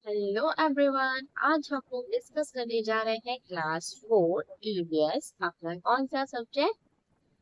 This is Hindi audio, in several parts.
Hello everyone. आज हम लोग डिस्कस करने जा रहे हैं क्लास 4 ईवीएस। अपना कौन सा सब्जेक्ट?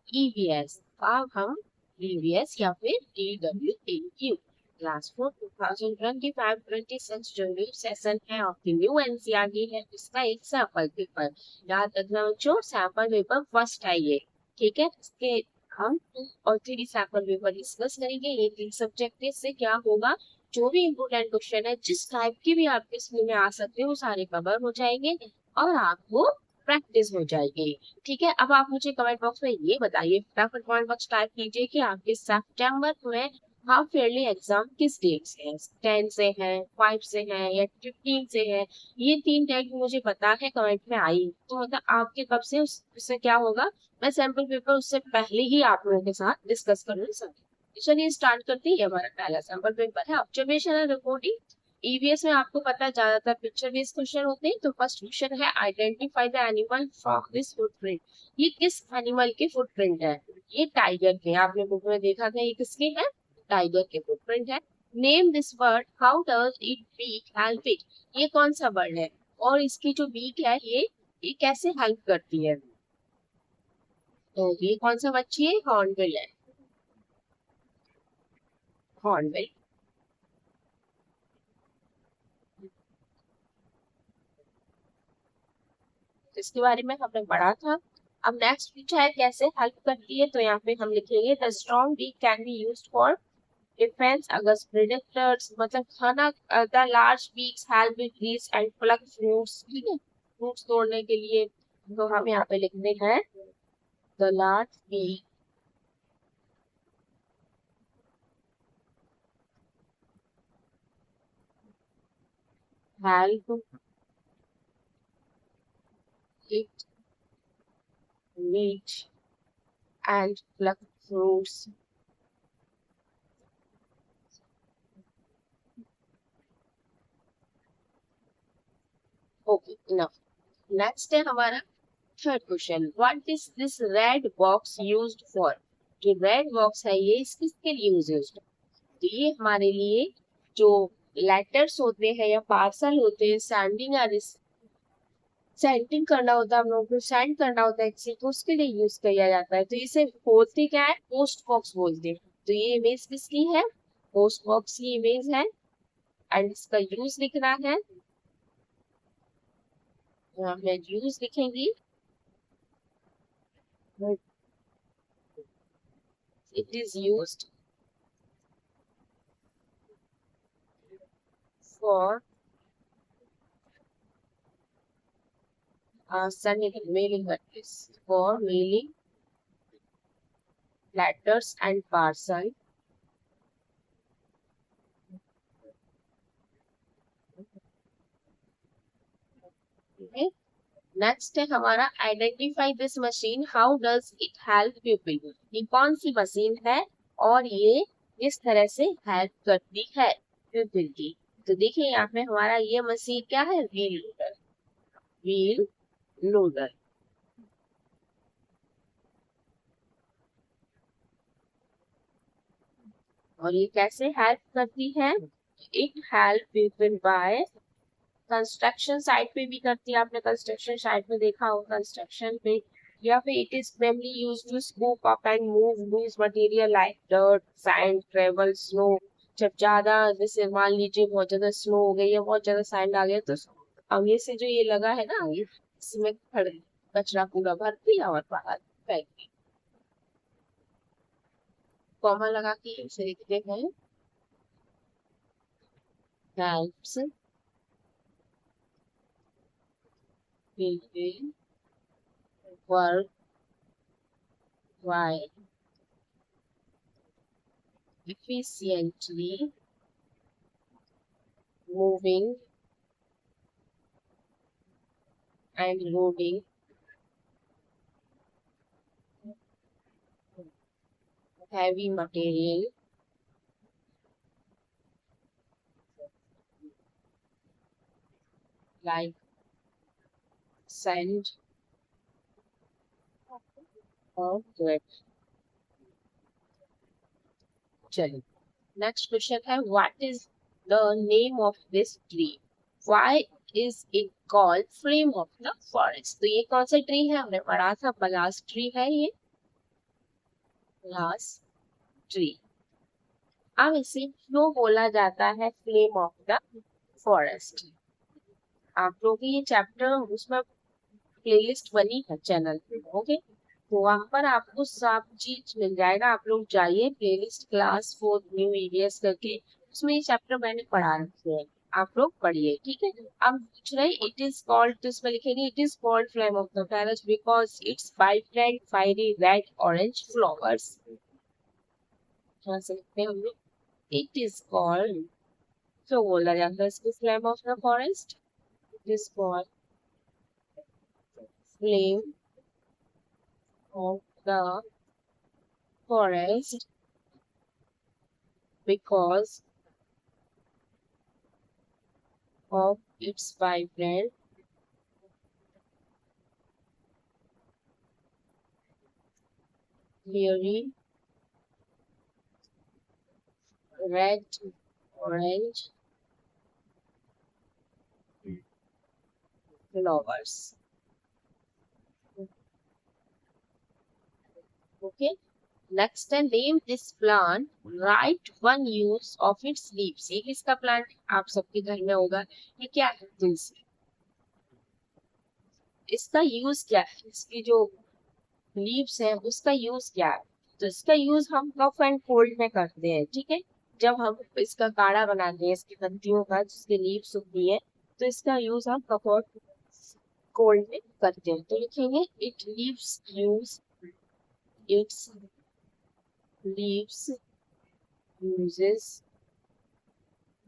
ईवीएस। अब हम ईवीएस या फिर DWAQ क्लास 4 2025-26 जो न्यू सेशन है ऑफ द न्यू एनसीईआरटी है, इसका एक सैंपल पेपर याद रखना बच्चों। सैंपल पेपर फर्स्ट है ये, ठीक है। इसके हम 2 और 3 सैंपल पेपर डिस्कस करेंगे। ये 3 सब्जेक्ट है। इससे क्या होगा, जो भी इम्पोर्टेंट क्वेश्चन है जिस टाइप की भी आपके स्कूल में आ सकते हो वो सारे कवर हो जाएंगे और आपको प्रैक्टिस हो जाएगी। ठीक है, अब आप मुझे कमेंट बॉक्स में ये बताइए, फटाफट कमेंट बॉक्स टाइप कीजिए कि आपके सितंबर में हाफ ईयरली एग्जाम किस डेट से है। 10 से है, 5 से है या 15 से है। ये 3 डेट मुझे पता है, कमेंट में आई तो मतलब आपके कब से उससे क्या होगा, मैं सैंपल पेपर उससे पहले ही आप लोगों के साथ डिस्कस करना सकती। चलिए स्टार्ट करते हैं। हमारा पहला सैंपल पेपर है ऑब्जर्वेशन एंड रिपोर्टिंग। ईवीएस में आपको पता है ज्यादातर पिक्चर बेस्ड क्वेश्चन होते हैं। तो फर्स्ट क्वेश्चन है identify the animal from this footprint. ये किस एनिमल के फुटप्रिंट है? ये टाइगर के। आपने बुक में देखा था, ये किसके है? टाइगर के फुटप्रिंट है। Name this bird, how does it beak help it. ये कौन सा बर्ड है और इसकी जो बीक है ये कैसे हेल्प करती है? तो ये कौन सा मच्छी है? हॉर्नबिल है। हॉर्नबिल। इसके बारे में हमने पढ़ा था। अब नेक्स्ट पूछा है कैसे हेल्प करती है, तो यहाँ पे हम लिखेंगे the strong beak can be used for defence against predators. मतलब खाना, the large beaks help with reach and plug fruits. ठीक है, फ्रूट्स तोड़ने के लिए। तो हम यहाँ पे लिखते हैं the large beak help it reach and plug fruits. Okay, enough. Next है हमारा third question, what is this red box used for. जो रेड बॉक्स है ये किसके लिए यूज है? तो ये हमारे लिए जो लेटर्स होते हैं या पार्सल होते हैं, सेंडिंग करना होता है, हम लोगों को सेंड करना होता है किसी को, उसके लिए यूज किया जाता है। तो इसे बोलते क्या है? पोस्ट बॉक्स बोलते हैं। तो ये इमेज किसकी है? पोस्ट बॉक्स की इमेज है एंड इसका यूज लिखना है। मैं यूज लिखेंगी। It is used for sending mailing address, for mailing letters and parcel. Okay. Next है हमारा identify this machine, how does it help people. ये कौन सी मशीन है और ये किस तरह से हेल्प करती है पीपल की? तो देखिए यहाँ पे हमारा ये मशीन क्या है? Wheel loader. Wheel loader. और ये कैसे हेल्प करती है? It help people by construction site पे भी करती है। आपने कंस्ट्रक्शन साइट में देखा हो, कंस्ट्रक्शन पे। या फिर it is mainly use to scoop up and move loose material like dirt, sand, gravel, snow. जब ज्यादा, जैसे मान लीजिए बहुत ज्यादा स्नो हो गई है, बहुत ज्यादा सैंड आ गया, तो आगे से जो ये लगा है ना, ये इसमें खड़े कचरा पूरा भर दिया और बाहर फेंक दिया। कॉमा लगा के इसे लिखते हैं helps people work while efficiently moving and loading heavy material like sand or dirt. चलिए नेक्स्ट क्वेश्चन है, what is the name of this tree. Why is it called flame of the forest? तो ये कौन सा ट्री है, हमने पढ़ा था, पलास ट्री है ये, पलास ट्री। अब इसे क्यों बोला जाता है फ्लेम ऑफ द फॉरेस्ट? आप लोग ये चैप्टर उसमें प्लेलिस्ट बनी है चैनल पे, ओके, तो वहां पर आपको सब चीज मिल जाएगा। आप लोग जाइए प्लेलिस्ट क्लास 4 न्यू ईवीएस करके, उसमें ये चैप्टर मैंने पढ़ा रखे हैं, आप लोग पढ़िए, ठीक है। अब पूछ रहे इट इज कॉल्ड, तो इसमें लिखेंगे it is called flame of the forest because it's vibrant fiery red orange flowers. यहाँ से लिखते हैं हम लोग इट इज कॉल्ड, तो बोला जाता है इसको flame of the forest, it is called flame of the forest because of its vibrant fiery red orange flowers. Okay, next and name this plant, write one use of its leaves। ये किसका प्लांट आप सबके घर में होगा, ये क्या है, तुलसी। इसका यूज क्या है, इसकी जो लीव्स है उसका यूज क्या है, तो इसका यूज हम कफ एंड कोल्ड में करते हैं, ठीक है। जब हम इसका काढ़ा बनाते हैं इसकी पत्तियों का, जिसके लीव्स होती है, तो इसका यूज हम कफ और कोल्ड में करते हैं। तो लिखेंगे it leaves use, its leaves uses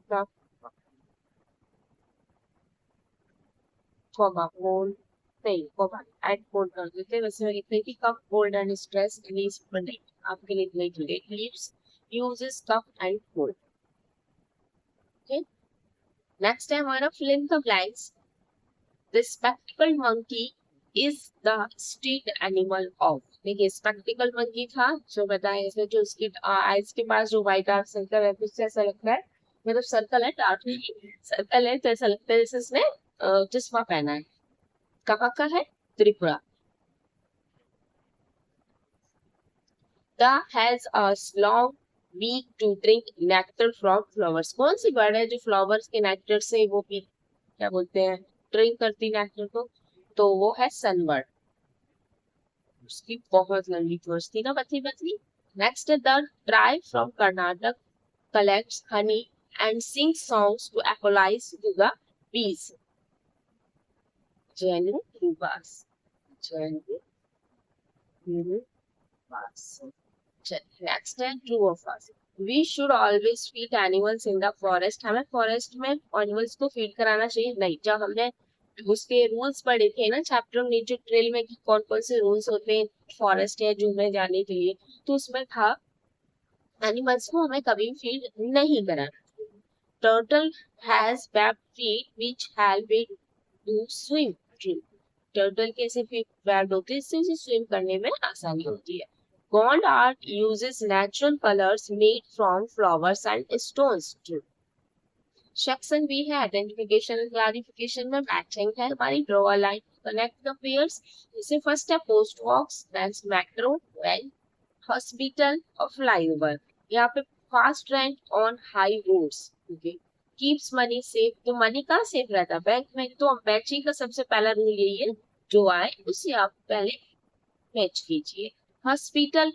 the cold thing and cold कर देते हैं, वैसे लिखते हैं कि cough cold and stress release बने, आपके लिए लिखेंगे it leaves uses cough and cold. Okay, next है हमारा fill in the blanks। The spectacled monkey is the street animal of। देखिए स्पेक्टिकल मंकी था जो बताया इसमें, जो उसकी आइज के पास जो व्हाइट डार्क सर्कल है, उससे ऐसा लगता है, मतलब सर्कल है, डार्क नहीं सर्कल है, तो ऐसा लगता है जैसे इसने चश्मा पहना है। कहाँ का है, Tripura. The has a long beak to drink nectar from flowers। कौन सी बर्ड है जो फ्लावर्स के नेक्टर से वो पी, क्या बोलते हैं, ड्रिंक करती नेक्टर को, तो वो है सनबर्ड। उसकी बहुत लंबी चोंच थी ना, पतली पतली। Next the tribe from Karnataka collects honey and sings songs to apologize to the bees। Jenu Rubas, Jenu Rubas। Next है true or false। We should always feed animals in the forest। हमें फॉरेस्ट में एनिमल्स को फीड कराना चाहिए, नहीं। जब हमने उसके रूल्स पढ़े थे ना चैप्टर नेचर ट्रेल में कि कौन कौन से रूल्स होते हैं फॉरेस्ट या जू में जाने के लिए, तो उसमें था एनिमल्स को हमें कभी फीड नहीं कराना। Turtle has webbed feet which help it to swim। Turtle कैसे वेब्ड होते हैं, इससे उसे स्विम करने में आसानी होती है। Gond art uses natural colors made from flowers and stones। Section भी है आइडेंटिफिकेशन एंड क्लैरिफिकेशन में, मैचिंग है हमारी, draw a line connect the pairs. जैसे फर्स्ट है post box, then metro, then hospital और फ्लाईओवर। यहाँ पे fast train on high roads, okay, keeps money safe. तो मनी कहाँ सेफ रहता है, बैंक में। तो मैचिंग का सबसे पहला रूल यही है, जो आए उसे आप पहले मैच कीजिए। Hospital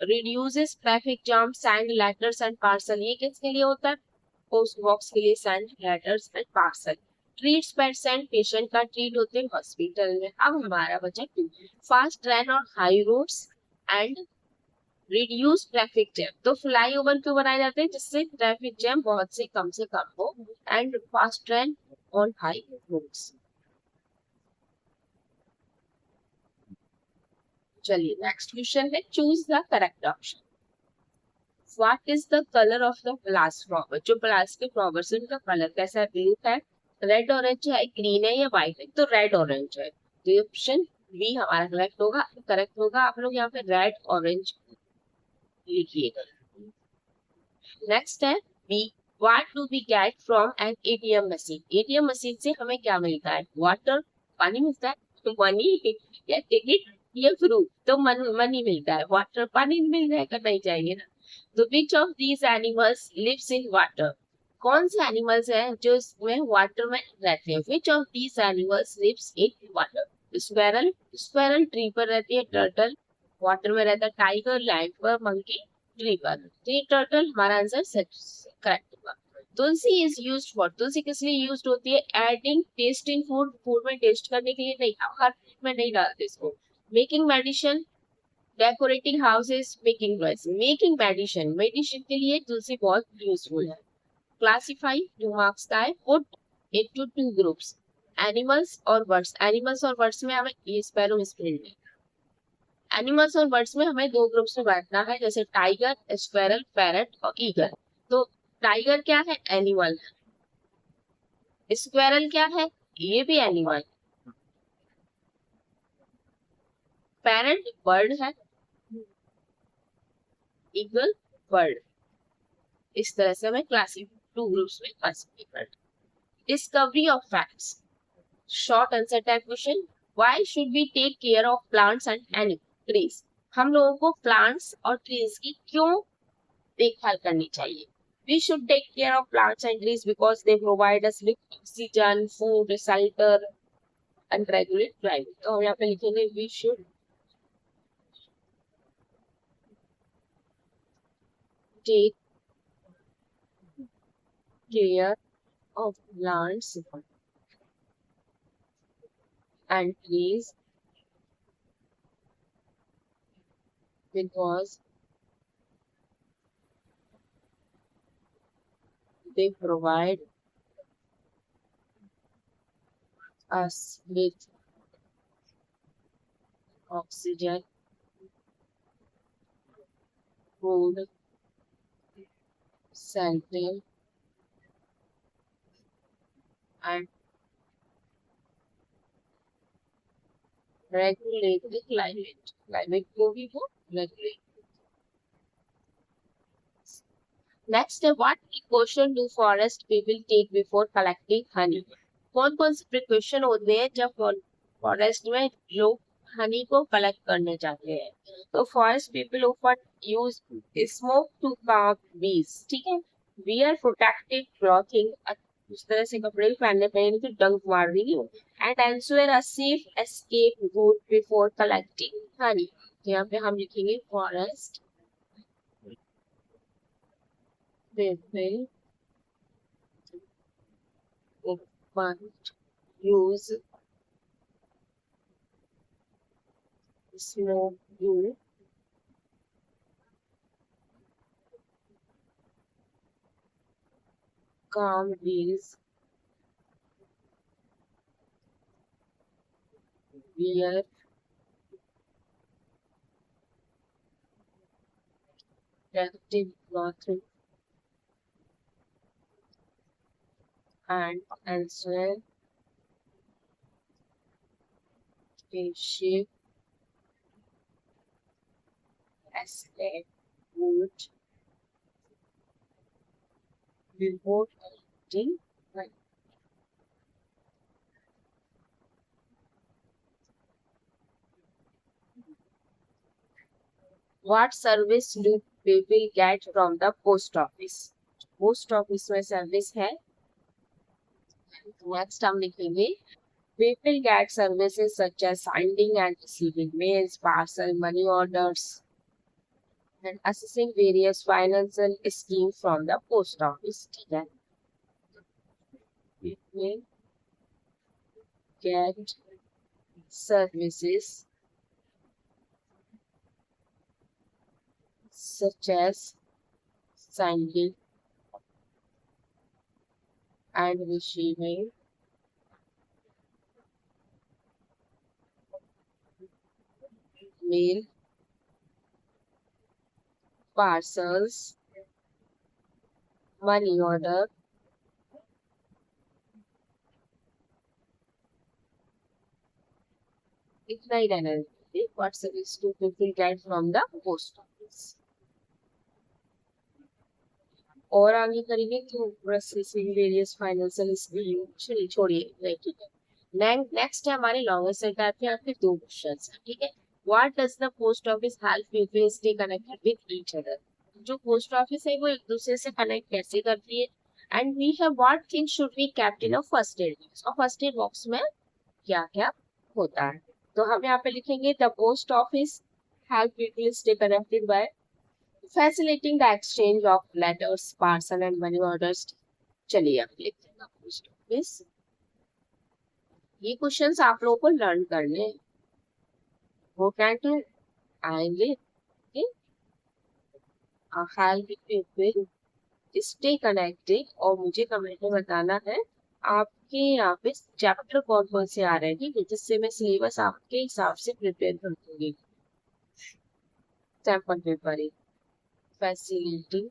reduces traffic jam, send letters and parcel. ये किसके लिए होता है, पोस्ट बॉक्स के लिए, send letters and parcel. Treats patient, patient का ट्रीट होते हैं हॉस्पिटल में। अब हमारा बचा फास्ट ट्रेन और high roads and reduce traffic jam. तो फ्लाईओवर क्यों बनाए जाते हैं, जिससे ट्रैफिक जैम बहुत से कम हो, and fast train on high roads. चलिए नेक्स्ट क्वेश्चन है, choose the correct option. What is the colour of the palash flower. जो प्लास के फ्लावर्स है उनका कलर कैसा है, ब्लू है, रेड ऑरेंज है, ग्रीन है या व्हाइट है, तो रेड ऑरेंज है। तो ये ऑप्शन बी हमारा करेक्ट होगा। करेक्ट होगा, आप लोग यहाँ पे रेड ऑरेंज लिखिएगा। नेक्स्ट है B, What do we get from an ATM machine? ATM machine से हमें क्या मिलता है? Water, पानी मिलता है, मनी या टिकट या फ्रूट, तो मनी मिलता है, वाटर पानी मिल जाएगा, नहीं चाहिए ना। तो which of these animals lives in water? कौन से एनिमल्स हैं जो इसमें वाटर में रहते हैं? Which of these animals lives in water? Squirrel, squirrel tree पर रहती है। टर्टल वाटर में रहता है। टाइगर लैंड पर। मंकी ट्री पर। ट्री टर्टल हमारा आंसर करेक्ट होगा। तुलसी इज यूज्ड फॉर, तुलसी किस लिए यूज्ड होती है? Adding taste in food, food में टेस्ट करने के लिए नहीं, हर फूड में नहीं डालते इसको। Making medicine, decorating houses, making dress. Making medicine, medicine के लिए तुलसी बहुत यूजफुल है। क्लासिफाई, टू मार्क्स का है। Put into two groups, animals और बर्ड्स। एनिमल्स और बर्ड्स में हमें ये स्पैरो स्प्रिंट है। एनिमल्स और बर्ड्स में हमें दो ग्रुप्स में बांटना है, जैसे टाइगर, स्क्वेरल, पैरट और ईगल। तो टाइगर क्या है? एनिमल। स्क्वेरल क्या है? ये भी एनिमल। पैरट बर्ड है, ईगल बर्ड। इस तरह से हमें क्लासिक टू ग्रुप्स में क्लासिफाई करना। Discovery of facts, short answer type question. Why should we take care of plants and trees? हम लोगों को प्लांट्स और ट्रीज की क्यों देखभाल करनी चाहिए? We should take care of plants and trees because they provide us with oxygen, food, shelter, and regulate climate. तो हम यहाँ पे लिखेंगे we should take care of plants and trees because they provide us with oxygen, food, shelter, and regulate the climate. Climate को भी वो regulate. Next, what precaution do forest people take before collecting honey? कौन से प्रिकॉशन होते हैं जब फॉरेस्ट में लोग हनी को कलेक्ट करने जाते हैं? तो forest people often use smoke to calm bees, ठीक है। वियर प्रोटेक्टिव क्लॉथिंग, उस तरह से कपड़े पहनने पहने तो डंक मार रही हूँ। And ensure a safe escape route before collecting Honey. यहाँ पे हम लिखेंगे forest people often use smoke to calm these wear protective clothing and ensure a safe escape route before collecting honey. What service do people get from the post office? Post office में सर्विस है। नेक्स्ट हम लिखेंगे people get services such as sending and receiving mails, parcel, money orders, and accessing various financial schemes from the post office. ठीक है, people get services such as sending and receiving mail, parcels, money order, इतना ही रहना है। What service do people get from the post office? और आगे करेंगे तो प्रोसेसिंग वेरियस फाइनेंशियल चलिए छोड़िए नहीं, ठीक है। नेक्स्ट है हमारे लॉन्गर सेट आते हैं आपके दो क्वेश्चंस, ठीक है। What does the post office help people stay connected with each other. जो पोस्ट ऑफिस है वो एक दूसरे से कनेक्ट कैसे करती है। And we have what thing should be kept in a first aid box, और फर्स्ट एड बॉक्स में क्या क्या होता है। तो हम यहाँ पे लिखेंगे the post office help people stay connected by facilitating the exchange of letters, parcel and money orders। चलिए अब लिखते हैं पोस्ट ऑफिस। ये क्वेश्चंस आप लोगों को लर्न करने हैं, वो क्या के आएंगे कि हेल्प पीपल स्टे कनेक्टेड, और मुझे कमेंट में बताना है आपके यहाँ पे चैप्टर कौन कौन से आ रहे हैं, ठीक है, जिससे मैं सिलेबस आपके हिसाब से प्रिपेयर कर दूंगी। Sample paper facility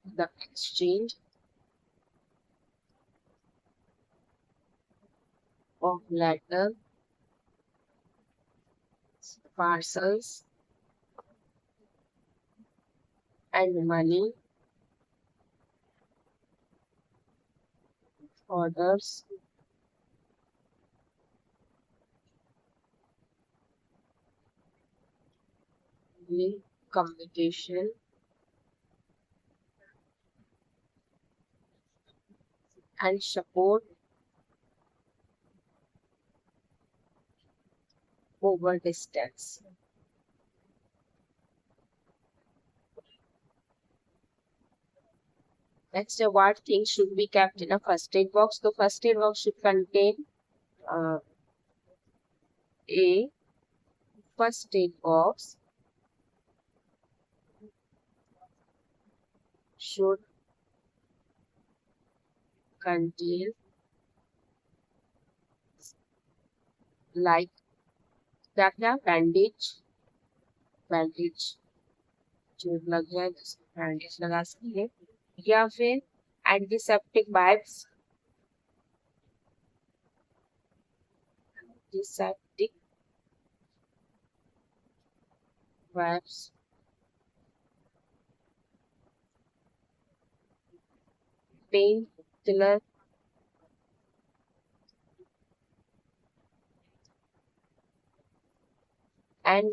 the exchange of letter, parcels and money orders with communication and support over distance। Next, what things should be kept in a first aid box? The first aid box should contain a first aid box should contain like क्या क्या बैंडेज चोट लग जाए तो बैंडेज लगा सकते हैं, या फिर antiseptic wipes, antiseptic wipes, pain killer, and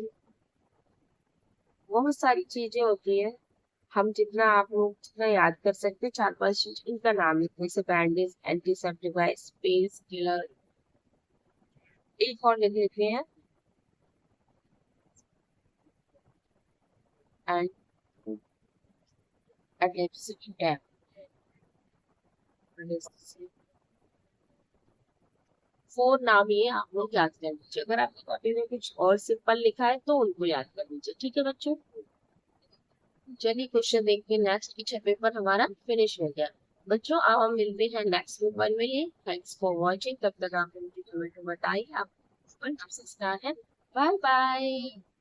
बहुत सारी चीजें होती है। हम जितना आप लोग जितना याद कर सकते हैं, 4-5 चीज इनका नाम लिखते हैं, जैसे bandage, antiseptic wipes, pain killer. एक और लिख लेते हैं एंड एडहेसिव टैप। 4 नाम ये आप लोग याद कर लीजिए। अगर आपकी कॉपी में कुछ और सिंपल लिखा है तो उनको याद कर लीजिए, ठीक है बच्चों। चलिए क्वेश्चन देखिए, नेक्स्ट पीछे पेपर हमारा फिनिश हो गया। बच्चों अब हम मिलते हैं नेक्स्ट पेपर में। ये थैंक्स फॉर वॉचिंग, तब तक आप मुझे कमेंट में बताइए आप आपसे स्टार्ट है। Bye bye.